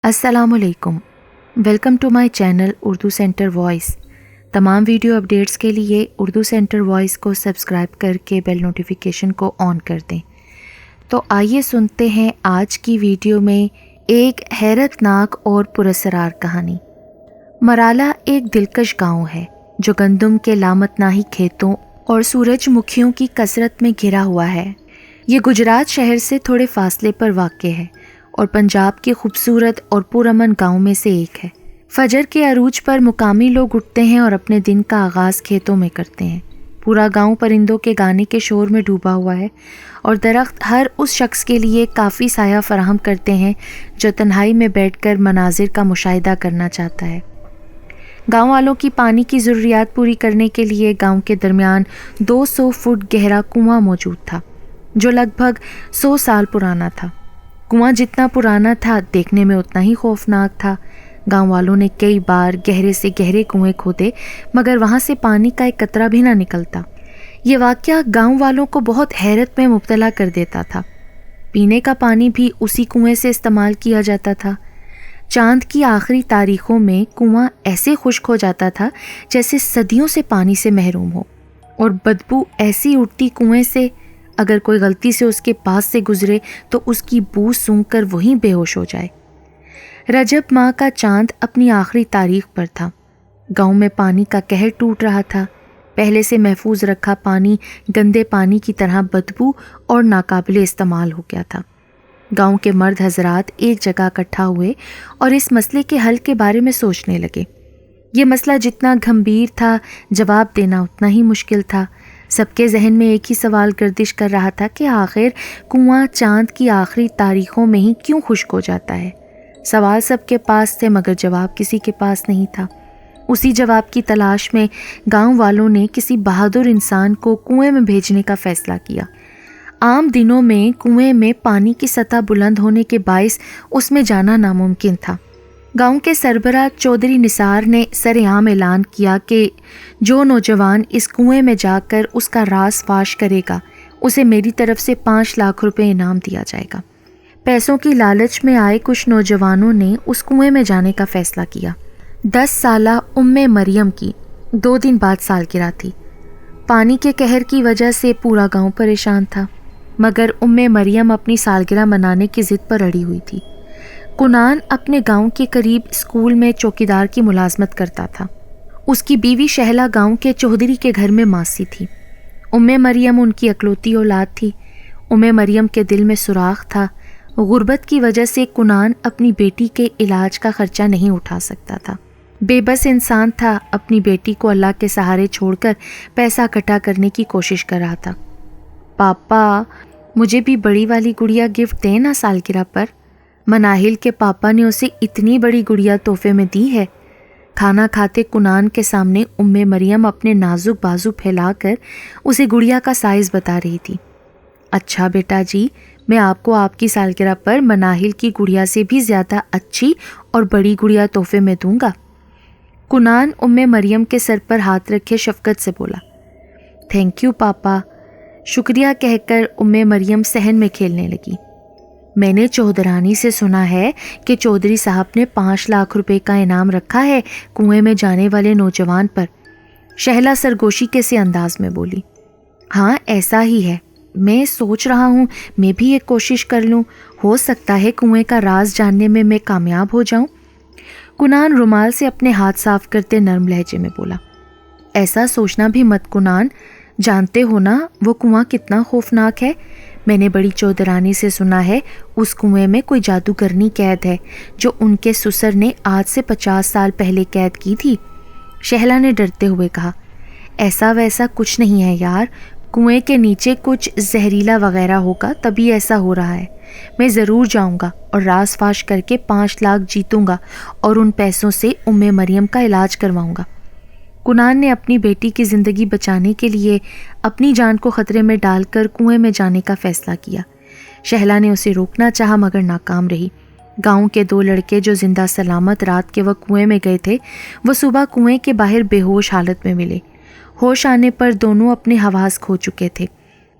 السلام علیکم، welcome to my channel Urdu centre voice. تمام ویڈیو اپڈیٹس کے لیے اردو سینٹر وائس کو سبسکرائب کر کے بیل نوٹیفیکیشن کو آن کر دیں۔ تو آئیے سنتے ہیں آج کی ویڈیو میں ایک حیرت ناک اور پراسرار کہانی۔ مرالا ایک دلکش گاؤں ہے جو گندم کے لامتناہی کھیتوں اور سورج مکھیوں کی کثرت میں گھرا ہوا ہے۔ یہ گجرات شہر سے تھوڑے فاصلے پر واقع ہے اور پنجاب کے خوبصورت اور پرامن گاؤں میں سے ایک ہے۔ فجر کے عروج پر مقامی لوگ اٹھتے ہیں اور اپنے دن کا آغاز کھیتوں میں کرتے ہیں۔ پورا گاؤں پرندوں کے گانے کے شور میں ڈوبا ہوا ہے اور درخت ہر اس شخص کے لیے کافی سایہ فراہم کرتے ہیں جو تنہائی میں بیٹھ کر مناظر کا مشاہدہ کرنا چاہتا ہے۔ گاؤں والوں کی پانی کی ضروریات پوری کرنے کے لیے گاؤں کے درمیان 200 فٹ گہرا کنواں موجود تھا جو لگ بھگ 100 سال پرانا تھا۔ کنواں جتنا پرانا تھا دیکھنے میں اتنا ہی خوفناک تھا۔ گاؤں والوں نے کئی بار گہرے سے گہرے کنویں کھودے مگر وہاں سے پانی کا ایک قطرہ بھی نہ نکلتا۔ یہ واقعہ گاؤں والوں کو بہت حیرت میں مبتلا کر دیتا تھا۔ پینے کا پانی بھی اسی کنویں سے استعمال کیا جاتا تھا۔ چاند کی آخری تاریخوں میں کنواں ایسے خشک ہو جاتا تھا جیسے صدیوں سے پانی سے محروم ہو، اور بدبو ایسی اٹھتی کنویں سے اگر کوئی غلطی سے اس کے پاس سے گزرے تو اس کی بو سونگھ کر وہیں بے ہوش ہو جائے۔ رجب ماہ کا چاند اپنی آخری تاریخ پر تھا۔ گاؤں میں پانی کا قہر ٹوٹ رہا تھا۔ پہلے سے محفوظ رکھا پانی گندے پانی کی طرح بدبو اور ناقابل استعمال ہو گیا تھا۔ گاؤں کے مرد حضرات ایک جگہ اکٹھا ہوئے اور اس مسئلے کے حل کے بارے میں سوچنے لگے۔ یہ مسئلہ جتنا گھمبیر تھا، جواب دینا اتنا ہی مشکل تھا۔ سب کے ذہن میں ایک ہی سوال گردش کر رہا تھا کہ آخر کنواں چاند کی آخری تاریخوں میں ہی کیوں خشک ہو جاتا ہے؟ سوال سب کے پاس تھے مگر جواب کسی کے پاس نہیں تھا۔ اسی جواب کی تلاش میں گاؤں والوں نے کسی بہادر انسان کو کنویں میں بھیجنے کا فیصلہ کیا۔ عام دنوں میں کنویں میں پانی کی سطح بلند ہونے کے باعث اس میں جانا ناممکن تھا۔ گاؤں کے سربراہ چودھری نثار نے سرعام اعلان کیا کہ جو نوجوان اس کنویں میں جا کر اس کا راز فاش کرے گا اسے میری طرف سے 5 لاکھ روپے انعام دیا جائے گا۔ پیسوں کی لالچ میں آئے کچھ نوجوانوں نے اس کنویں میں جانے کا فیصلہ کیا۔ 10 سالہ مریم کی 2 دن بعد سالگرہ تھی۔ پانی کے قہر کی وجہ سے پورا گاؤں پریشان تھا مگر مریم اپنی سالگرہ منانے کی ضد پر اڑی ہوئی تھی۔ کنان اپنے گاؤں کے قریب اسکول میں چوکیدار کی ملازمت کرتا تھا۔ اس کی بیوی شہلا گاؤں کے چودھری کے گھر میں ماسی تھی۔ مریم ان کی اکلوتی اولاد تھی۔ مریم کے دل میں سوراخ تھا۔ غربت کی وجہ سے کنان اپنی بیٹی کے علاج کا خرچہ نہیں اٹھا سکتا تھا۔ بے بس انسان تھا، اپنی بیٹی کو اللہ کے سہارے چھوڑ کر پیسہ اکٹھا کرنے کی کوشش کر رہا تھا۔ پاپا، مجھے بھی بڑی والی گڑیا گفٹ دیں نا سالگرہ پر۔ مناہل کے پاپا نے اسے اتنی بڑی گڑیا تحفے میں دی ہے۔ کھانا کھاتے کنان کے سامنے مریم اپنے نازک بازو پھیلا کر اسے گڑیا کا سائز بتا رہی تھی۔ اچھا بیٹا جی، میں آپ کو آپ کی سالگرہ پر مناہل کی گڑیا سے بھی زیادہ اچھی اور بڑی گڑیا تحفے میں دوں گا۔ کنان مریم کے سر پر ہاتھ رکھے شفقت سے بولا۔ تھینک یو پاپا، شکریہ کہہ کر مریم صحن میں کھیلنے لگی۔ میں نے چودھرانی سے سنا ہے کہ چودھری صاحب نے 5 لاکھ روپے کا انعام رکھا ہے کنویں میں جانے والے نوجوان پر، شہلا سرگوشی کے سے انداز میں بولی۔ ہاں ایسا ہی ہے، میں سوچ رہا ہوں میں بھی ایک کوشش کر لوں، ہو سکتا ہے کنویں کا راز جاننے میں کامیاب ہو جاؤں۔ کنان رومال سے اپنے ہاتھ صاف کرتے نرم لہجے میں بولا۔ ایسا سوچنا بھی مت کنان، جانتے ہو نا وہ کنواں کتنا خوفناک ہے۔ میں نے بڑی چودھرانی سے سنا ہے اس کنویں میں کوئی جادوگرنی قید ہے جو ان کے سسر نے آج سے 50 سال پہلے قید کی تھی۔ شہلا نے ڈرتے ہوئے کہا۔ ایسا ویسا کچھ نہیں ہے یار، کنویں کے نیچے کچھ زہریلا وغیرہ ہوگا تبھی ایسا ہو رہا ہے۔ میں ضرور جاؤں گا اور راز فاش کر کے 5 لاکھ جیتوں گا اور ان پیسوں سے مریم کا علاج کرواؤں گا۔ کنان نے اپنی بیٹی کی زندگی بچانے کے لیے اپنی جان کو خطرے میں ڈال کر کنویں میں جانے کا فیصلہ کیا۔ شہلا نے اسے روکنا چاہا مگر ناکام رہی۔ گاؤں کے 2 لڑکے جو زندہ سلامت رات کے وقت کنویں میں گئے تھے وہ صبح کنویں کے باہر بے ہوش حالت میں ملے۔ ہوش آنے پر دونوں اپنے حواس کھو چکے تھے۔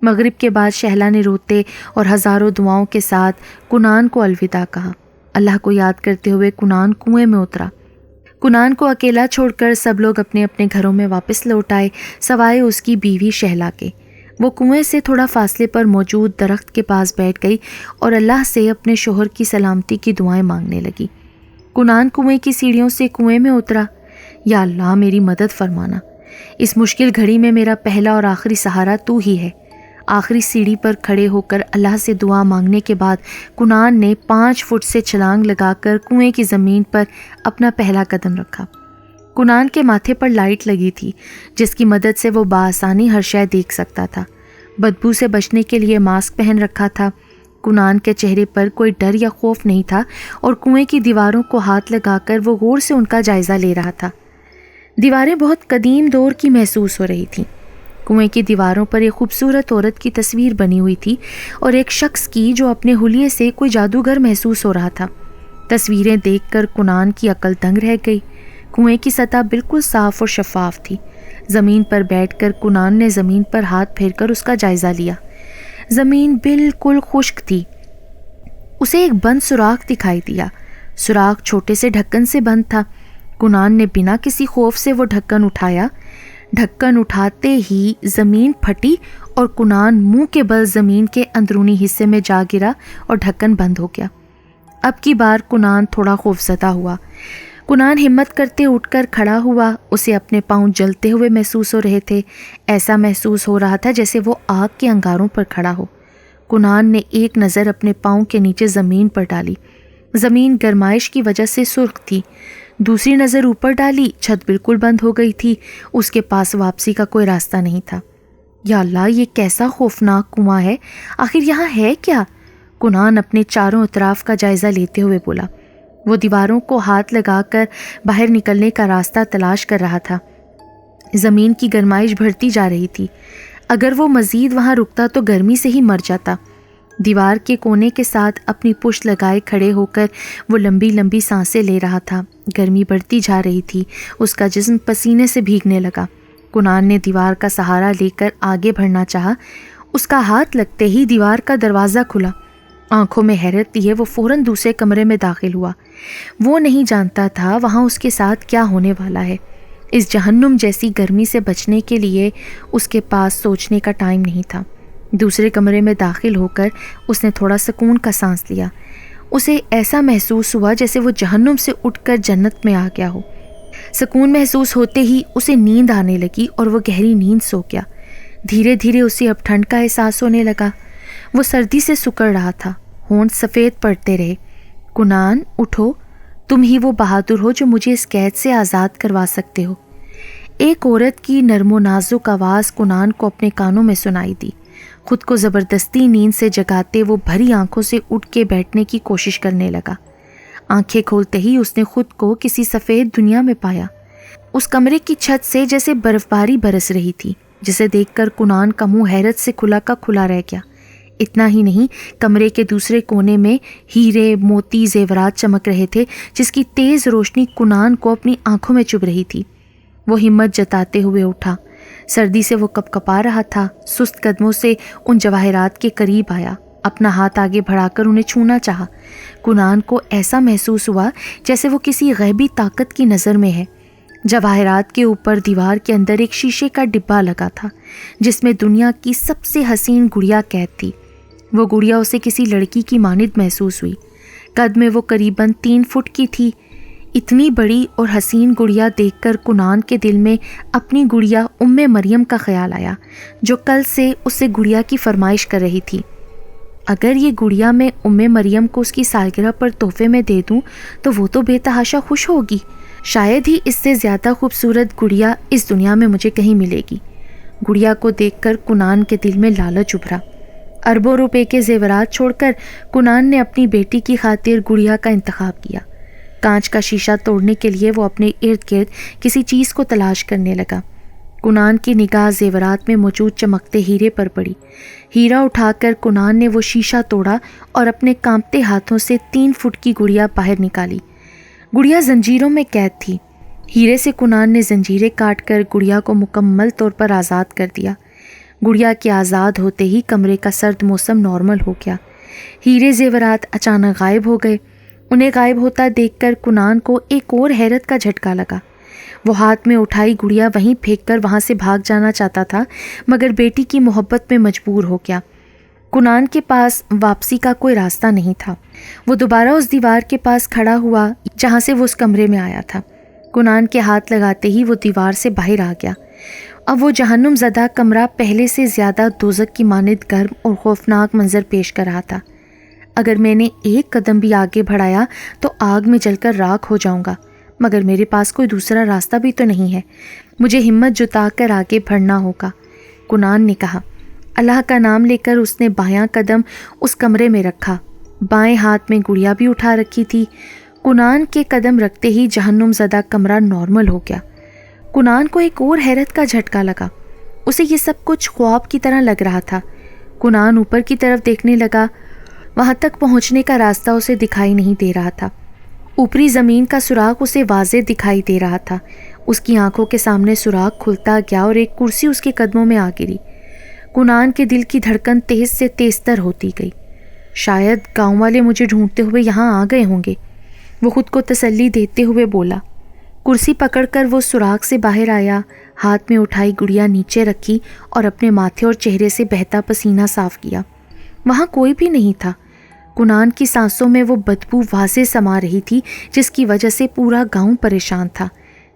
مغرب کے بعد شہلا نے روتے اور ہزاروں دعاؤں کے ساتھ کنان کو الوداع کہا۔ اللہ کو یاد کرتے ہوئے کنان کنویں میں اترا۔ کنان کو اکیلا چھوڑ کر سب لوگ اپنے اپنے گھروں میں واپس لوٹ آئے سوائے اس کی بیوی شہلا کے۔ وہ کنویں سے تھوڑا فاصلے پر موجود درخت کے پاس بیٹھ گئی اور اللہ سے اپنے شوہر کی سلامتی کی دعائیں مانگنے لگی۔ کنان کنویں کی سیڑھیوں سے کنویں میں اترا۔ یا اللہ میری مدد فرمانا، اس مشکل گھڑی میں میرا پہلا اور آخری سہارا تو ہی ہے۔ آخری سیڑھی پر کھڑے ہو کر اللہ سے دعا مانگنے کے بعد کنان نے 5 فٹ سے چھلانگ لگا کر کنویں کی زمین پر اپنا پہلا قدم رکھا۔ کنان کے ماتھے پر لائٹ لگی تھی جس کی مدد سے وہ بآسانی ہر شے دیکھ سکتا تھا۔ بدبو سے بچنے کے لیے ماسک پہن رکھا تھا۔ کنان کے چہرے پر کوئی ڈر یا خوف نہیں تھا اور کنویں کی دیواروں کو ہاتھ لگا کر وہ غور سے ان کا جائزہ لے رہا تھا۔ دیواریں بہت قدیم دور کی محسوس ہو رہی تھیں۔ کنویں کی دیواروں پر ایک خوبصورت عورت کی تصویر بنی ہوئی تھی اور ایک شخص کی جو اپنے حلیے سے کوئی جادوگر محسوس ہو رہا تھا۔ تصویریں دیکھ کر کنان کی عقل دنگ رہ گئی۔ کنویں کی سطح بالکل صاف اور شفاف تھی۔ زمین پر بیٹھ کر کنان نے زمین پر ہاتھ پھیر کر اس کا جائزہ لیا۔ زمین بالکل خشک تھی۔ اسے ایک بند سوراخ دکھائی دیا۔ سوراخ چھوٹے سے ڈھکن سے بند تھا۔ کنان نے بنا کسی خوف سے وہ ڈھکن اٹھایا۔ ڈھکن اٹھاتے ہی زمین پھٹی اور کنان منہ کے بل زمین کے اندرونی حصے میں جا گرا اور ڈھکن بند ہو گیا۔ اب کی بار کنان تھوڑا خوفزدہ ہوا۔ کنان ہمت کرتے اٹھ کر کھڑا ہوا۔ اسے اپنے پاؤں جلتے ہوئے محسوس ہو رہے تھے۔ ایسا محسوس ہو رہا تھا جیسے وہ آگ کے انگاروں پر کھڑا ہو۔ کنان نے ایک نظر اپنے پاؤں کے نیچے زمین پر ڈالی۔ زمین گرمائش کی وجہ سے سرخ تھی۔ دوسری نظر اوپر ڈالی، چھت بالکل بند ہو گئی تھی۔ اس کے پاس واپسی کا کوئی راستہ نہیں تھا۔ یا اللہ یہ کیسا خوفناک کنواں ہے، آخر یہاں ہے کیا؟ کنان اپنے چاروں اطراف کا جائزہ لیتے ہوئے بولا۔ وہ دیواروں کو ہاتھ لگا کر باہر نکلنے کا راستہ تلاش کر رہا تھا۔ زمین کی گرمائش بڑھتی جا رہی تھی۔ اگر وہ مزید وہاں رکتا تو گرمی سے ہی مر جاتا۔ دیوار کے کونے کے ساتھ اپنی پشت لگائے کھڑے ہو کر وہ لمبی لمبی سانسیں لے رہا تھا۔ گرمی بڑھتی جا رہی تھی۔ اس کا جسم پسینے سے بھیگنے لگا۔ کنان نے دیوار کا سہارا لے کر آگے بڑھنا چاہا۔ اس کا ہاتھ لگتے ہی دیوار کا دروازہ کھلا۔ آنکھوں میں حیرت لیے وہ فوراً دوسرے کمرے میں داخل ہوا۔ وہ نہیں جانتا تھا وہاں اس کے ساتھ کیا ہونے والا ہے۔ اس جہنم جیسی گرمی سے بچنے کے لیے اس کے پاس سوچنے کا ٹائم نہیں تھا۔ دوسرے کمرے میں داخل ہو کر اس نے تھوڑا سکون کا سانس لیا۔ اسے ایسا محسوس ہوا جیسے وہ جہنم سے اٹھ کر جنت میں آ گیا ہو۔ سکون محسوس ہوتے ہی اسے نیند آنے لگی اور وہ گہری نیند سو گیا۔ دھیرے دھیرے اسے اب ٹھنڈ کا احساس ہونے لگا۔ وہ سردی سے سکڑ رہا تھا۔ ہونٹ سفید پڑتے رہے۔ کنان اٹھو، تم ہی وہ بہادر ہو جو مجھے اس قید سے آزاد کروا سکتے ہو۔ ایک عورت کی نرم و نازک آواز کنان کو اپنے کانوں میں سنائی دی۔ خود کو زبردستی نیند سے جگاتے وہ بھری آنکھوں سے اٹھ کے بیٹھنے کی کوشش کرنے لگا۔ آنکھیں کھولتے ہی اس نے خود کو کسی سفید دنیا میں پایا۔ اس کمرے کی چھت سے جیسے برف باری برس رہی تھی، جسے دیکھ کر کنان کا منہ حیرت سے کھلا کا کھلا رہ گیا۔ اتنا ہی نہیں، کمرے کے دوسرے کونے میں ہیرے موتی زیورات چمک رہے تھے جس کی تیز روشنی کنان کو اپنی آنکھوں میں چبھ رہی تھی۔ وہ ہمت جتاتے ہوئے اٹھا۔ سردی سے وہ کپ کپا رہا تھا۔ سست قدموں سے ان جواہرات کے قریب آیا۔ اپنا ہاتھ آگے بڑھا کر انہیں چھونا چاہا۔ کنان کو ایسا محسوس ہوا جیسے وہ کسی غیبی طاقت کی نظر میں ہے۔ جواہرات کے اوپر دیوار کے اندر ایک شیشے کا ڈبہ لگا تھا جس میں دنیا کی سب سے حسین گڑیا قید تھی۔ وہ گڑیا اسے کسی لڑکی کی مانند محسوس ہوئی۔ قد میں وہ قریباً 3 فٹ کی تھی۔ اتنی بڑی اور حسین گڑیا دیکھ کر کنان کے دل میں اپنی گڑیا مریم کا خیال آیا جو کل سے اس سے گڑیا کی فرمائش کر رہی تھی۔ اگر یہ گڑیا میں مریم کو اس کی سالگرہ پر تحفے میں دے دوں تو وہ تو بے تحاشا خوش ہوگی۔ شاید ہی اس سے زیادہ خوبصورت گڑیا اس دنیا میں مجھے کہیں ملے گی۔ گڑیا کو دیکھ کر کنان کے دل میں لالچ ابھرا۔ اربوں روپے کے زیورات چھوڑ کر کنان نے اپنی بیٹی کی خاطر گڑیا کا انتخاب کیا۔ کانچ کا شیشہ توڑنے کے لیے وہ اپنے ارد گرد کسی چیز کو تلاش کرنے لگا۔ کنان کی نگاہ زیورات میں موجود چمکتے ہیرے پر پڑی۔ ہیرا اٹھا کر کنان نے وہ شیشہ توڑا اور اپنے کانپتے ہاتھوں سے 3 فٹ کی گڑیا باہر نکالی۔ گڑیا زنجیروں میں قید تھی۔ ہیرے سے کنان نے زنجیریں کاٹ کر گڑیا کو مکمل طور پر آزاد کر دیا۔ گڑیا کے آزاد ہوتے ہی کمرے کا سرد موسم نارمل ہو گیا۔ ہیرے زیورات اچانک غائب ہو گئے۔ انہیں غائب ہوتا دیکھ کر کنان کو ایک اور حیرت کا جھٹکا لگا۔ وہ ہاتھ میں اٹھائی گڑیا وہیں پھینک کر وہاں سے بھاگ جانا چاہتا تھا، مگر بیٹی کی محبت میں مجبور ہو گیا۔ کنان کے پاس واپسی کا کوئی راستہ نہیں تھا۔ وہ دوبارہ اس دیوار کے پاس کھڑا ہوا جہاں سے وہ اس کمرے میں آیا تھا۔ کنان کے ہاتھ لگاتے ہی وہ دیوار سے باہر آ گیا۔ اب وہ جہنم زدہ کمرہ پہلے سے زیادہ دوزخ کی مانند گرم اور خوفناک منظر پیش کر رہا تھا۔ اگر میں نے ایک قدم بھی آگے بڑھایا تو آگ میں جل کر راکھ ہو جاؤں گا، مگر میرے پاس کوئی دوسرا راستہ بھی تو نہیں ہے۔ مجھے ہمت جتا کر آگے بڑھنا ہوگا، کنان نے کہا۔ اللہ کا نام لے کر اس نے بایاں قدم اس کمرے میں رکھا، بائیں ہاتھ میں گڑیا بھی اٹھا رکھی تھی۔ کنان کے قدم رکھتے ہی جہنم زدہ کمرہ نارمل ہو گیا۔ کنان کو ایک اور حیرت کا جھٹکا لگا۔ اسے یہ سب کچھ خواب کی طرح لگ رہا تھا۔ کنان اوپر کی طرف دیکھنے لگا۔ وہاں تک پہنچنے کا راستہ اسے دکھائی نہیں دے رہا تھا۔ اوپری زمین کا سوراخ اسے واضح دکھائی دے رہا تھا۔ اس کی آنکھوں کے سامنے سوراخ کھلتا گیا اور ایک کرسی اس کے قدموں میں آ گری۔ کنان کے دل کی دھڑکن تیز سے تیز تر ہوتی گئی۔ شاید گاؤں والے مجھے ڈھونڈتے ہوئے یہاں آ گئے ہوں گے، وہ خود کو تسلی دیتے ہوئے بولا۔ کرسی پکڑ کر وہ سوراخ سے باہر آیا، ہاتھ میں اٹھائی گڑیا نیچے رکھی اور اپنے ماتھے اور چہرے سے بہتا پسینہ صاف کیا۔ وہاں کوئی بھی نہیں تھا۔ کنان کی سانسوں میں وہ بدبو واضح سما رہی تھی جس کی وجہ سے پورا گاؤں پریشان تھا۔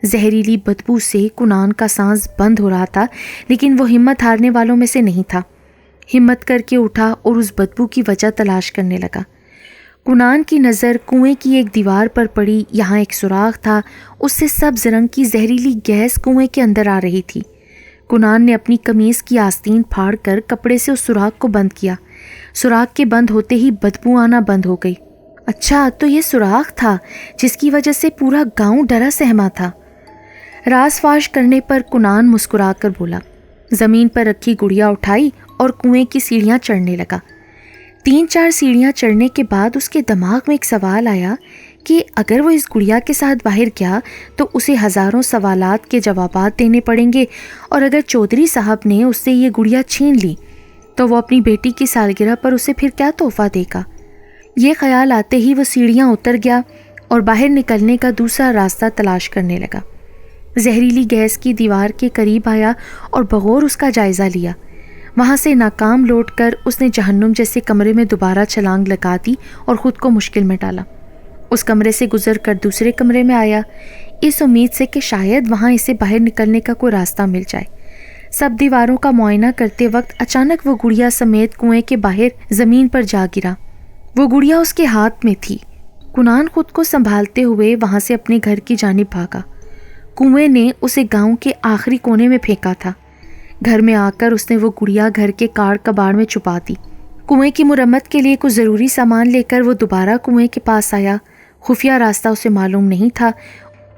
زہریلی بدبو سے کنان کا سانس بند ہو رہا تھا، لیکن وہ ہمت ہارنے والوں میں سے نہیں تھا۔ ہمت کر کے اٹھا اور اس بدبو کی وجہ تلاش کرنے لگا۔ کنان کی نظر کنویں کی ایک دیوار پر پڑی۔ یہاں ایک سوراخ تھا، اس سے سبز رنگ کی زہریلی گیس کنویں کے اندر آ رہی تھی۔ کنان نے اپنی قمیض کی آستین پھاڑ کر کپڑے سے اس سوراخ کو بند کیا۔ سوراخ کے بند ہوتے ہی بدبو آنا بند ہو گئی۔ اچھا، تو یہ سوراخ تھا جس کی وجہ سے پورا گاؤں ڈرا سہما تھا۔ راز فاش کرنے پر کنان مسکرا کر بولا۔ زمین پر رکھی گڑیا اٹھائی اور کنویں کی سیڑھیاں چڑھنے لگا۔ 3-4 سیڑھیاں چڑھنے کے بعد اس کے دماغ میں ایک سوال آیا کہ اگر وہ اس گڑیا کے ساتھ باہر گیا تو اسے ہزاروں سوالات کے جوابات دینے پڑیں گے، اور اگر چودھری صاحب نے اس سے یہ گڑیا چھین لی تو وہ اپنی بیٹی کی سالگرہ پر اسے پھر کیا تحفہ دے گا۔ یہ خیال آتے ہی وہ سیڑھیاں اتر گیا اور باہر نکلنے کا دوسرا راستہ تلاش کرنے لگا۔ زہریلی گیس کی دیوار کے قریب آیا اور بغور اس کا جائزہ لیا۔ وہاں سے ناکام لوٹ کر اس نے جہنم جیسے کمرے میں دوبارہ چھلانگ لگا دی اور خود کو مشکل میں ڈالا۔ اس کمرے سے گزر کر دوسرے کمرے میں آیا، اس امید سے کہ شاید وہاں اسے باہر نکلنے کا کوئی راستہ مل جائے۔ سب دیواروں کا معائنہ کرتے وقت اچانک وہ گڑیا سمیت کنویں کے باہر زمین پر جا گرا۔ وہ گڑیا اس کے ہاتھ میں تھی۔ کنان خود کو سنبھالتے ہوئے وہاں سے اپنے گھر کی جانب بھاگا۔ کنویں نے اسے گاؤں کے آخری کونے میں پھینکا تھا۔ گھر میں آ کر اس نے وہ گڑیا گھر کے کاڑ کباڑ میں چھپا دی۔ کنویں کی مرمت کے لیے کچھ ضروری سامان لے کر وہ دوبارہ کنویں کے پاس آیا۔ خفیہ راستہ اسے معلوم نہیں تھا۔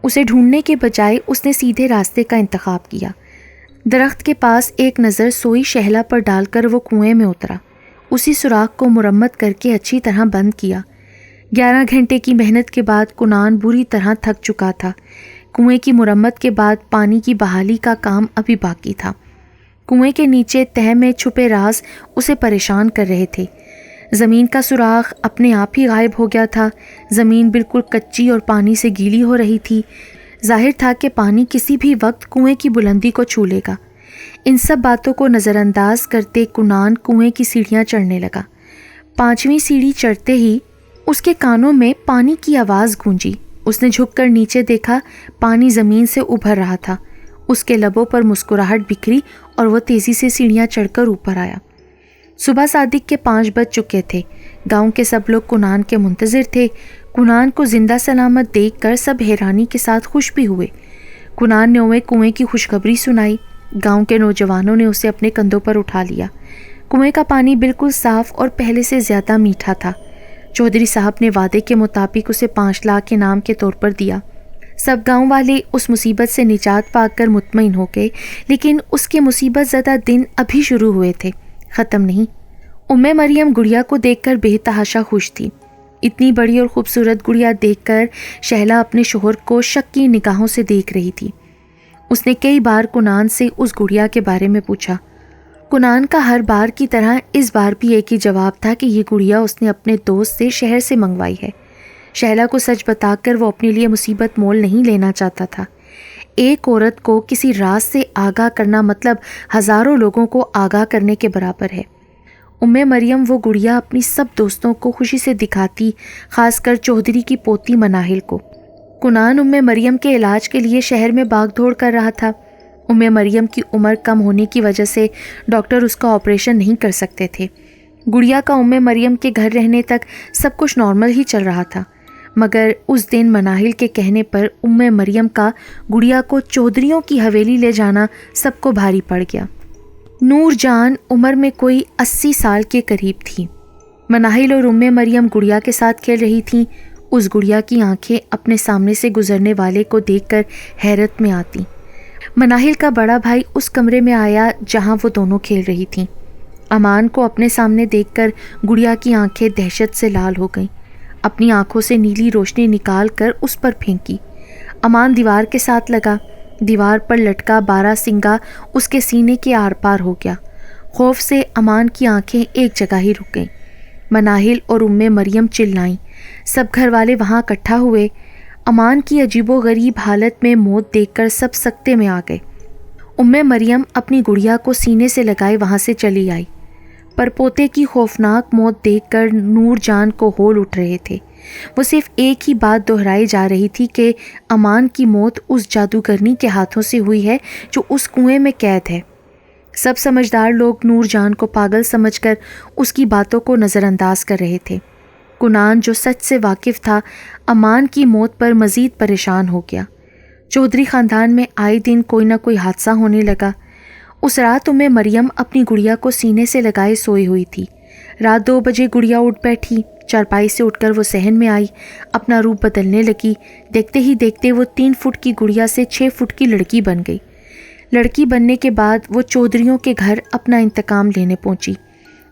اسے ڈھونڈنے کے بجائے اس نے سیدھے راستے کا انتخاب کیا۔ درخت کے پاس ایک نظر سوئی شہلا پر ڈال کر وہ کنویں میں اترا۔ اسی سوراخ کو مرمت کر کے اچھی طرح بند کیا۔ 11 گھنٹے کی محنت کے بعد کنان بری طرح تھک چکا تھا۔ کنویں کی مرمت کے بعد پانی کی بحالی کا کام ابھی باقی تھا۔ کنویں کے نیچے تہہ میں چھپے راز اسے پریشان کر رہے تھے۔ زمین کا سوراخ اپنے آپ ہی غائب ہو گیا تھا۔ زمین بالکل کچی اور پانی سے گیلی ہو رہی تھی۔ ظاہر تھا کہ پانی کسی بھی وقت کنویں کی بلندی کو چھو لے گا۔ ان سب باتوں کو نظر انداز کرتے کنان کنویں کی سیڑھیاں چڑھنے لگا۔ 5ویں سیڑھی چڑھتے ہی اس کے کانوں میں پانی کی آواز گونجی۔ اس نے جھک کر نیچے دیکھا، پانی زمین سے ابھر رہا تھا۔ اس کے لبوں پر مسکراہٹ بکھری اور وہ تیزی سے سیڑھیاں چڑھ کر اوپر آیا۔ صبح صادق کے 5 بج چکے تھے۔ گاؤں کے سب لوگ کنان کے منتظر تھے۔ کنان کو زندہ سلامت دیکھ کر سب حیرانی کے ساتھ خوش بھی ہوئے۔ کنان نے انہیں کنویں کی خوشخبری سنائی۔ گاؤں کے نوجوانوں نے اسے اپنے کندھوں پر اٹھا لیا۔ کنویں کا پانی بالکل صاف اور پہلے سے زیادہ میٹھا تھا۔ چودھری صاحب نے وعدے کے مطابق اسے 5 لاکھ انعام کے طور پر دیا۔ سب گاؤں والے اس مصیبت سے نجات پا کر مطمئن ہو گئے، لیکن اس کے مصیبت زدہ دن ابھی شروع ہوئے تھے، ختم نہیں۔ مریم گڑیا کو دیکھ کر بے تحاشا خوش تھی۔ اتنی بڑی اور خوبصورت گڑیا دیکھ کر شہلا اپنے شوہر کو شک کی نگاہوں سے دیکھ رہی تھی۔ اس نے کئی بار کنان سے اس گڑیا کے بارے میں پوچھا۔ کنان کا ہر بار کی طرح اس بار بھی ایک ہی جواب تھا کہ یہ گڑیا اس نے اپنے دوست سے شہر سے منگوائی ہے۔ شہلا کو سچ بتا کر وہ اپنے لیے مصیبت مول نہیں لینا چاہتا تھا۔ ایک عورت کو کسی راز سے آگاہ کرنا مطلب ہزاروں لوگوں کو آگاہ کرنے کے برابر ہے۔ مریم وہ گڑیا اپنی سب دوستوں کو خوشی سے دکھاتی، خاص کر چودھری کی پوتی مناہل کو۔ کنان مریم کے علاج کے لیے شہر میں بھاگ دوڑ کر رہا تھا۔ مریم کی عمر کم ہونے کی وجہ سے ڈاکٹر اس کا آپریشن نہیں کر سکتے تھے۔ گڑیا کا مریم کے گھر رہنے تک سب کچھ نارمل ہی چل رہا تھا، مگر اس دن مناہل کے کہنے پر مریم کا گڑیا کو چودھریوں کی حویلی لے جانا سب کو بھاری پڑ گیا۔ نور جان عمر میں کوئی 80 سال کے قریب تھی۔ مناہل اور مریم گڑیا کے ساتھ کھیل رہی تھیں۔ اس گڑیا کی آنکھیں اپنے سامنے سے گزرنے والے کو دیکھ کر حیرت میں آتی۔ مناہل کا بڑا بھائی اس کمرے میں آیا جہاں وہ دونوں کھیل رہی تھیں۔ امان کو اپنے سامنے دیکھ کر گڑیا کی آنکھیں دہشت سے لال ہو گئیں۔ اپنی آنکھوں سے نیلی روشنی نکال کر اس پر پھینکی۔ امان دیوار کے ساتھ لگا۔ دیوار پر لٹکا 12 سنگا اس کے سینے کے آر پار ہو گیا۔ خوف سے امان کی آنکھیں ایک جگہ ہی رک گئیں۔ مناہل اور مریم چلائیں۔ سب گھر والے وہاں اکٹھا ہوئے۔ امان کی عجیب و غریب حالت میں موت دیکھ کر سب سکتے میں آ گئے۔ مریم اپنی گڑیا کو سینے سے لگائے وہاں سے چلی آئی، پر پوتے کی خوفناک موت دیکھ کر نور جان کو ہول اٹھ رہے تھے۔ وہ صرف ایک ہی بات دہرائی جا رہی تھی کہ امان کی موت اس جادوگرنی کے ہاتھوں سے ہوئی ہے جو اس کنویں میں قید ہے۔ سب سمجھدار لوگ نور جان کو پاگل سمجھ کر اس کی باتوں کو نظر انداز کر رہے تھے۔ کنان جو سچ سے واقف تھا امان کی موت پر مزید پریشان ہو گیا۔ چودھری خاندان میں آئے دن کوئی نہ کوئی حادثہ ہونے لگا۔ اس رات مریم اپنی گڑیا کو سینے سے لگائے سوئی ہوئی تھی۔ رات 2 بجے گڑیا اٹھ بیٹھی۔ چارپائی سے اٹھ کر وہ صحن میں آئی، اپنا روپ بدلنے لگی۔ دیکھتے ہی دیکھتے وہ 3 فٹ کی گڑیا سے 6 فٹ کی لڑکی بن گئی۔ لڑکی بننے کے بعد وہ چودھریوں کے گھر اپنا انتقام لینے پہنچی۔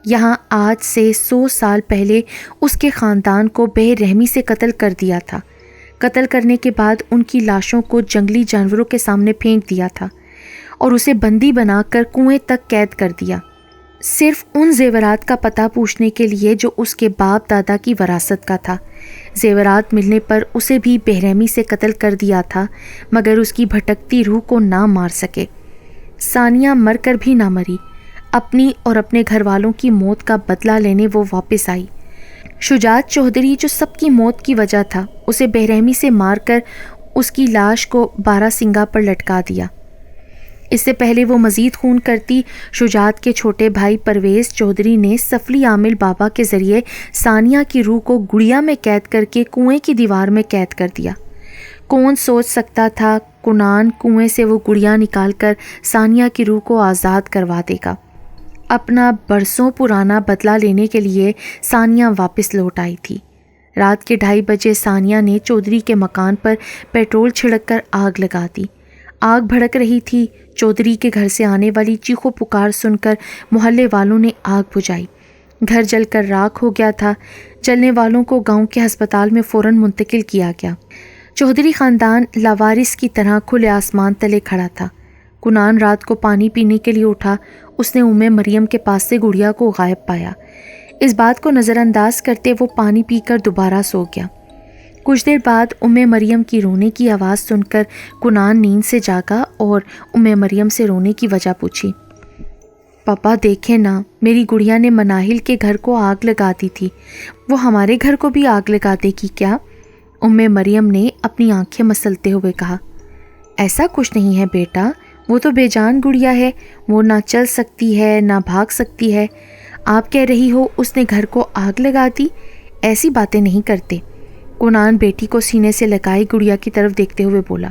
یہاں آج سے 100 سال پہلے اس کے خاندان کو بے رحمی سے قتل کر دیا تھا۔ قتل کرنے کے بعد ان کی لاشوں کو جنگلی جانوروں کے سامنے پھینک دیا تھا اور اسے بندی بنا کر کنویں تک قید کر دیا، صرف ان زیورات کا پتہ پوچھنے کے لیے جو اس کے باپ دادا کی وراثت کا تھا۔ زیورات ملنے پر اسے بھی بے رحمی سے قتل کر دیا تھا، مگر اس کی بھٹکتی روح کو نہ مار سکے۔ ثانیہ مر کر بھی نہ مری۔ اپنی اور اپنے گھر والوں کی موت کا بدلہ لینے وہ واپس آئی۔ شجاعت چودھری جو سب کی موت کی وجہ تھا، اسے بے رحمی سے مار کر اس کی لاش کو 12 سنگا پر لٹکا دیا۔ اس سے پہلے وہ مزید خون کرتی، شجاعت کے چھوٹے بھائی پرویز چودھری نے سفلی عامل بابا کے ذریعے ثانیہ کی روح کو گڑیا میں قید کر کے کنویں کی دیوار میں قید کر دیا۔ کون سوچ سکتا تھا کنان کنویں سے وہ گڑیا نکال کر ثانیہ کی روح کو آزاد کروا دے گا۔ اپنا برسوں پرانا بدلہ لینے کے لیے ثانیہ واپس لوٹ آئی تھی۔ رات کے 2:30 بجے ثانیہ نے چودھری کے مکان پر پیٹرول چھڑک کر آگ لگا دی۔ آگ بھڑک رہی تھی۔ چودھری کے گھر سے آنے والی چیخو پکار سن کر محلے والوں نے آگ بجھائی۔ گھر جل کر راکھ ہو گیا تھا۔ جلنے والوں کو گاؤں کے ہسپتال میں فوراً منتقل کیا گیا۔ چودھری خاندان لاوارث کی طرح کھلے آسمان تلے کھڑا تھا۔ کنان رات کو پانی پینے کے لیے اٹھا۔ اس نے مریم کے پاس سے گڑیا کو غائب پایا۔ اس بات کو نظر انداز کرتے وہ پانی پی کر دوبارہ سو گیا۔ کچھ دیر بعد مریم کی رونے کی آواز سن کر کنان نیند سے جاگا اور مریم سے رونے کی وجہ پوچھی۔ پاپا دیکھیں نا، میری گڑیا نے مناہل کے گھر کو آگ لگا دی تھی، وہ ہمارے گھر کو بھی آگ لگا دے گی کیا؟ مریم نے اپنی آنکھیں مسلتے ہوئے کہا۔ ایسا کچھ نہیں ہے بیٹا، وہ تو بے جان گڑیا ہے، وہ نہ چل سکتی ہے نہ بھاگ سکتی ہے۔ آپ کہہ رہی ہو اس نے گھر کو آگ لگا دی؟ ایسی باتیں نہیں کرتے۔ کنان بیٹی کو سینے سے لگائی گڑیا کی طرف دیکھتے ہوئے بولا۔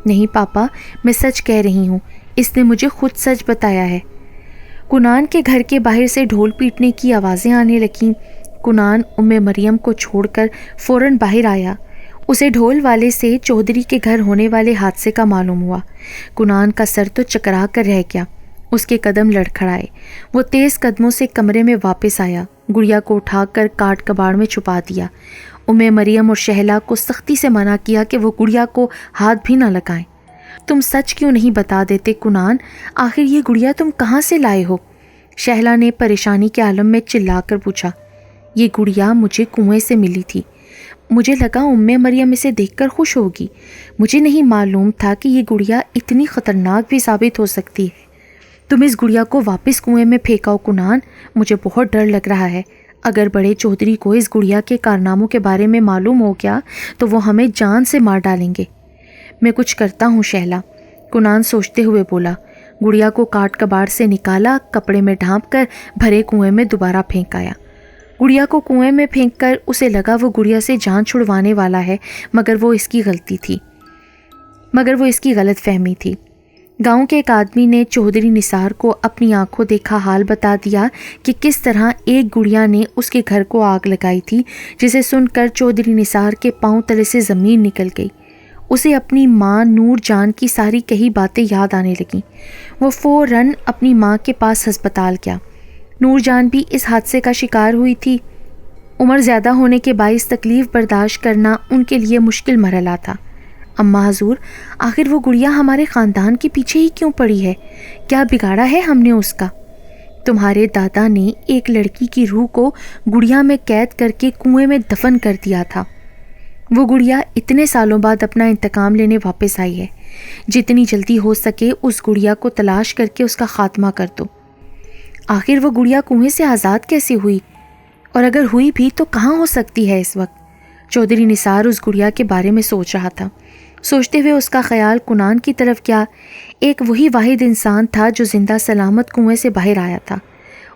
نہیں پاپا، میں سچ کہہ رہی ہوں، اس نے مجھے خود سچ بتایا ہے۔ کنان کے گھر کے باہر سے ڈھول پیٹنے کی آوازیں آنے لگیں۔ کنان مریم کو چھوڑ کر فوراً باہر آیا۔ اسے ڈھول والے سے چودھری کے گھر ہونے والے حادثے کا معلوم ہوا۔ کنان کا سر تو چکرا کر رہ گیا، اس کے قدم لڑکھڑائے۔ وہ تیز قدموں سے کمرے میں واپس آیا، گڑیا کو اٹھا کر کاٹ کباڑ میں چھپا دیا۔ مریم اور شہلا کو سختی سے منع کیا کہ وہ گڑیا کو ہاتھ بھی نہ لگائیں۔ تم سچ کیوں نہیں بتا دیتے کنان؟ آخر یہ گڑیا تم کہاں سے لائے ہو؟ شہلا نے پریشانی کے عالم میں چلا کر پوچھا۔ یہ گڑیا مجھے کنویں سے ملی تھی، مجھے لگا مریم اسے دیکھ کر خوش ہوگی۔ مجھے نہیں معلوم تھا کہ یہ گڑیا اتنی خطرناک بھی ثابت ہو سکتی ہے۔ تم اس گڑیا کو واپس کنویں میں پھینکاؤ کنان، مجھے بہت ڈر لگ رہا ہے۔ اگر بڑے چودھری کو اس گڑیا کے کارناموں کے بارے میں معلوم ہو گیا تو وہ ہمیں جان سے مار ڈالیں گے۔ میں کچھ کرتا ہوں شہلا، کنان سوچتے ہوئے بولا۔ گڑیا کو کاٹ کباڑ سے نکالا، کپڑے میں ڈھانپ کر بھرے کنویں میں دوبارہ پھینک آیا۔ گڑیا کو کنویں میں پھینک کر اسے لگا وہ گڑیا سے جان چھڑوانے والا ہے، مگر وہ اس کی غلط فہمی تھی۔ گاؤں کے ایک آدمی نے چودھری نثار کو اپنی آنکھوں دیکھا حال بتا دیا کہ کس طرح ایک گڑیا نے اس کے گھر کو آگ لگائی تھی، جسے سن کر چودھری نثار کے پاؤں تلے سے زمین نکل گئی۔ اسے اپنی ماں نور جان کی ساری کہی باتیں یاد آنے لگیں۔ وہ فوراً اپنی ماں کے پاس ہسپتال گیا۔ نور جان بھی اس حادثے کا شکار ہوئی تھی۔ عمر زیادہ ہونے کے باعث تکلیف برداشت کرنا ان کے لیے مشکل مرحلہ تھا۔ اماں حضور، آخر وہ گڑیا ہمارے خاندان کے پیچھے ہی کیوں پڑی ہے؟ کیا بگاڑا ہے ہم نے اس کا؟ تمہارے دادا نے ایک لڑکی کی روح کو گڑیا میں قید کر کے کنویں میں دفن کر دیا تھا۔ وہ گڑیا اتنے سالوں بعد اپنا انتقام لینے واپس آئی ہے۔ جتنی جلدی ہو سکے اس گڑیا کو تلاش کر کے اس کا خاتمہ کر دو۔ آخر وہ گڑیا کنویں سے آزاد کیسے ہوئی؟ اور اگر ہوئی بھی تو کہاں ہو سکتی ہے اس وقت؟ چودھری نثار اس گڑیا کے بارے میں سوچ رہا تھا۔ سوچتے ہوئے اس کا خیال کنان کی طرف گیا۔ ایک وہی واحد انسان تھا جو زندہ سلامت کنویں سے باہر آیا تھا۔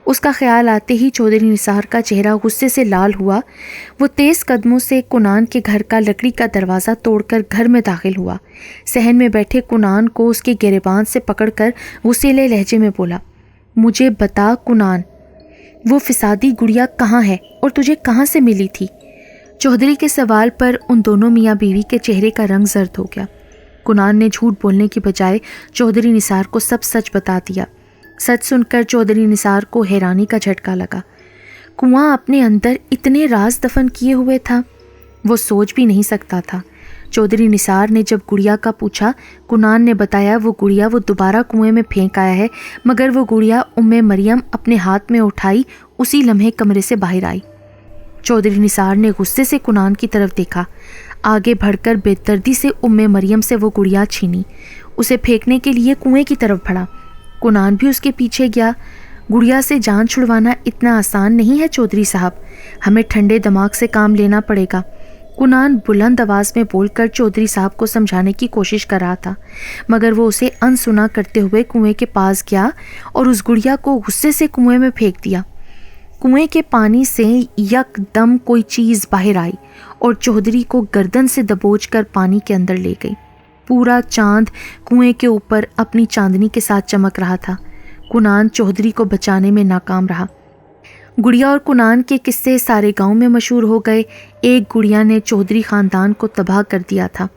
اس کا خیال آتے ہی چودھری نثار کا چہرہ غصے سے لال ہوا۔ وہ تیز قدموں سے کنان کے گھر کا لکڑی کا دروازہ توڑ کر گھر میں داخل ہوا۔ صحن میں بیٹھے کنان کو اس کے گریبان سے پکڑ کر غصیلے لہجے میں بولا، مجھے بتا کنان، وہ فسادی گڑیا کہاں ہے اور تجھے کہاں سے ملی تھی؟ چودھری کے سوال پر ان دونوں میاں بیوی کے چہرے کا رنگ زرد ہو گیا۔ کنان نے جھوٹ بولنے کی بجائے چودھری نثار کو سب سچ بتا دیا۔ سچ سن کر چودھری نثار کو حیرانی کا جھٹکا لگا۔ کنواں اپنے اندر اتنے راز دفن کیے ہوئے تھا، وہ سوچ بھی نہیں سکتا تھا۔ چودھری نثار نے جب گڑیا کا پوچھا، کنان نے بتایا وہ گڑیا وہ دوبارہ کنویں میں پھینک آیا ہے، مگر وہ گڑیا مریم اپنے ہاتھ میں اٹھائی اسی لمحے کمرے سے باہر آئی۔ چودھری نثار نے غصے سے کنان کی طرف دیکھا، آگے بڑھ کر بے دردی سے مریم سے وہ گڑیا چھینی، اسے پھینکنے کے لیے کنویں کی طرف بڑھا۔ کنان بھی اس کے پیچھے گیا۔ گڑیا سے جان چھڑوانا اتنا آسان نہیں ہے چودھری صاحب، ہمیں ٹھنڈے دماغ سے کام لینا پڑے گا۔ کنان بلند آواز میں بول کر چودھری صاحب کو سمجھانے کی کوشش کر رہا تھا، مگر وہ اسے انسنا کرتے ہوئے کنویں کے پاس گیا اور اس گڑیا کو غصے سے کنویں میں پھینک دیا۔ کنویں کے پانی سے یک دم کوئی چیز باہر آئی اور چودھری کو گردن سے دبوچ کر پانی کے اندر لے گئی۔ پورا چاند کنویں کے اوپر اپنی چاندنی کے ساتھ چمک رہا تھا۔ کنان چودھری کو بچانے میں ناکام رہا۔ گڑیا اور کنان کے قصے سارے گاؤں میں مشہور ہو گئے۔ ایک گڑیا نے چودھری خاندان کو تباہ کر دیا تھا۔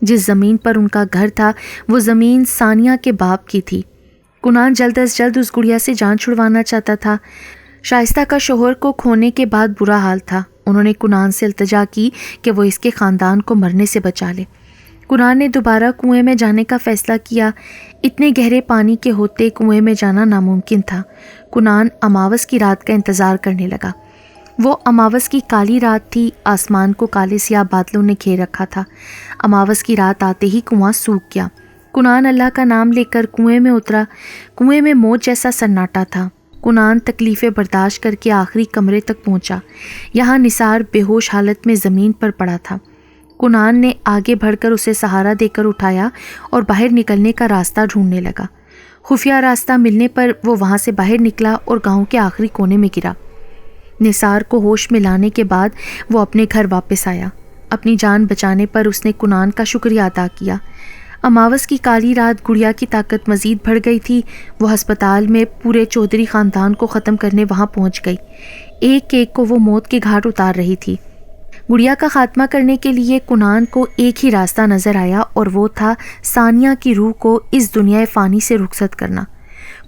جس زمین پر ان کا گھر تھا وہ زمین ثانیہ کے باپ کی تھی۔ کنان جلد از جلد اس گڑیا سے جان چھڑوانا چاہتا تھا۔ شائستہ کا شوہر کو کھونے کے بعد برا حال تھا۔ انہوں نے کنان سے التجا کی کہ وہ اس کے خاندان کو مرنے سے بچا لے۔ کنان نے دوبارہ کنویں میں جانے کا فیصلہ کیا۔ اتنے گہرے پانی کے ہوتے کنویں میں جانا ناممکن تھا۔ کنان اماوس کی رات کا انتظار کرنے لگا۔ وہ اماوس کی کالی رات تھی، آسمان کو کالے سیاہ بادلوں نے گھیر رکھا تھا۔ اماوس کی رات آتے ہی کنواں سوکھ گیا۔ کنان اللہ کا نام لے کر کنویں میں اترا۔ کنویں میں موت جیسا سناٹا تھا۔ کنان تکلیفیں برداشت کر کے آخری کمرے تک پہنچا۔ یہاں نثار بے ہوش حالت میں زمین پر پڑا تھا۔ کنان نے آگے بڑھ کر اسے سہارا دے کر اٹھایا اور باہر نکلنے کا راستہ ڈھونڈنے لگا۔ خفیہ راستہ ملنے پر وہ وہاں سے باہر نکلا اور گاؤں کے آخری کونے میں گرا۔ نثار کو ہوش میں لانے کے بعد وہ اپنے گھر واپس آیا۔ اپنی جان بچانے پر اس نے کنان کا شکریہ ادا کیا۔ اماوس کی کالی رات گڑیا کی طاقت مزید بڑھ گئی تھی۔ وہ ہسپتال میں پورے چودھری خاندان کو ختم کرنے وہاں پہنچ گئی۔ ایک ایک کو وہ موت کے گھاٹ اتار رہی تھی۔ گڑیا کا خاتمہ کرنے کے لیے کنان کو ایک ہی راستہ نظر آیا اور وہ تھا ثانیہ کی روح کو اس دنیا فانی سے رخصت کرنا۔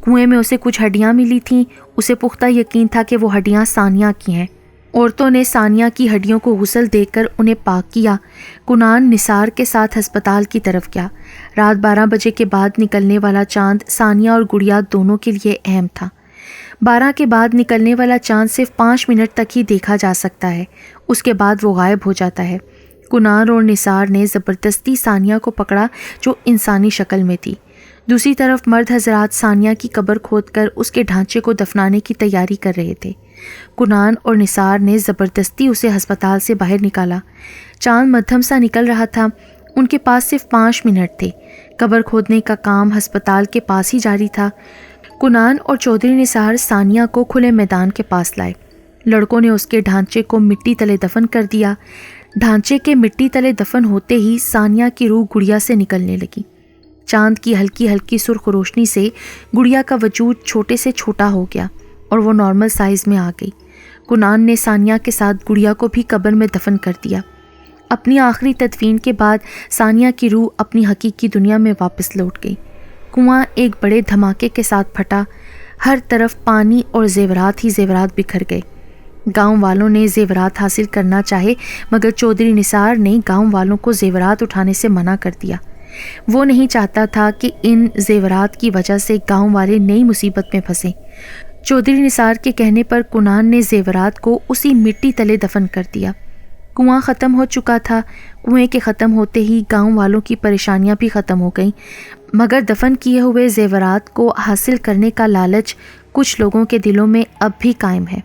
کنویں میں اسے کچھ ہڈیاں ملی تھیں۔ اسے پختہ یقین تھا کہ وہ ہڈیاں ثانیہ کی ہیں۔ عورتوں نے ثانیہ کی ہڈیوں کو غسل دے کر انہیں پاک کیا۔ کنان نثار کے ساتھ ہسپتال کی طرف گیا۔ رات 12 بجے کے بعد نکلنے والا چاند ثانیہ اور گڑیا دونوں کے لیے اہم تھا۔ 12 کے بعد نکلنے والا چاند صرف 5 منٹ تک ہی دیکھا جا سکتا ہے، اس کے بعد وہ غائب ہو جاتا ہے۔ کنان اور نثار نے زبردستی ثانیہ کو پکڑا جو انسانی شکل میں تھی۔ دوسری طرف مرد حضرات ثانیہ کی قبر کھود کر اس کے ڈھانچے کو دفنانے کی تیاری کر رہے تھے۔ کنان اور نثار نے زبردستی اسے ہسپتال سے باہر نکالا۔ چاند مدھم سا نکل رہا تھا، ان کے پاس صرف 5 منٹ تھے۔ قبر کھودنے کا کام ہسپتال کے پاس ہی جاری تھا۔ کنان اور چودھری نثار ثانیہ کو کھلے میدان کے پاس لائے۔ لڑکوں نے اس کے ڈھانچے کو مٹی تلے دفن کر دیا۔ ڈھانچے کے مٹی تلے دفن ہوتے ہی ثانیہ کی روح گڑیا سے نکلنے لگی۔ چاند کی ہلکی ہلکی سرخ روشنی سے گڑیا کا وجود چھوٹے سے چھوٹا ہو گیا اور وہ نارمل سائز میں آ گئی۔ کنان نے ثانیہ کے ساتھ گڑیا کو بھی قبر میں دفن کر دیا۔ اپنی آخری تدفین کے بعد ثانیہ کی روح اپنی حقیقی دنیا میں واپس لوٹ گئی۔ کنواں ایک بڑے دھماکے کے ساتھ پھٹا، ہر طرف پانی اور زیورات ہی زیورات بکھر گئے۔ گاؤں والوں نے زیورات حاصل کرنا چاہے مگر چودھری نثار نے گاؤں والوں کو زیورات اٹھانے سے منع کر دیا۔ وہ نہیں چاہتا تھا کہ ان زیورات کی وجہ سے گاؤں والے نئی مصیبت میں پھنسیں۔ چودھری نثار کے کہنے پر کنان نے زیورات کو اسی مٹی تلے دفن کر دیا۔ کنواں ختم ہو چکا تھا۔ کنویں کے ختم ہوتے ہی گاؤں والوں کی پریشانیاں بھی ختم ہو گئیں، مگر دفن کیے ہوئے زیورات کو حاصل کرنے کا لالچ کچھ لوگوں کے دلوں میں اب بھی قائم ہے۔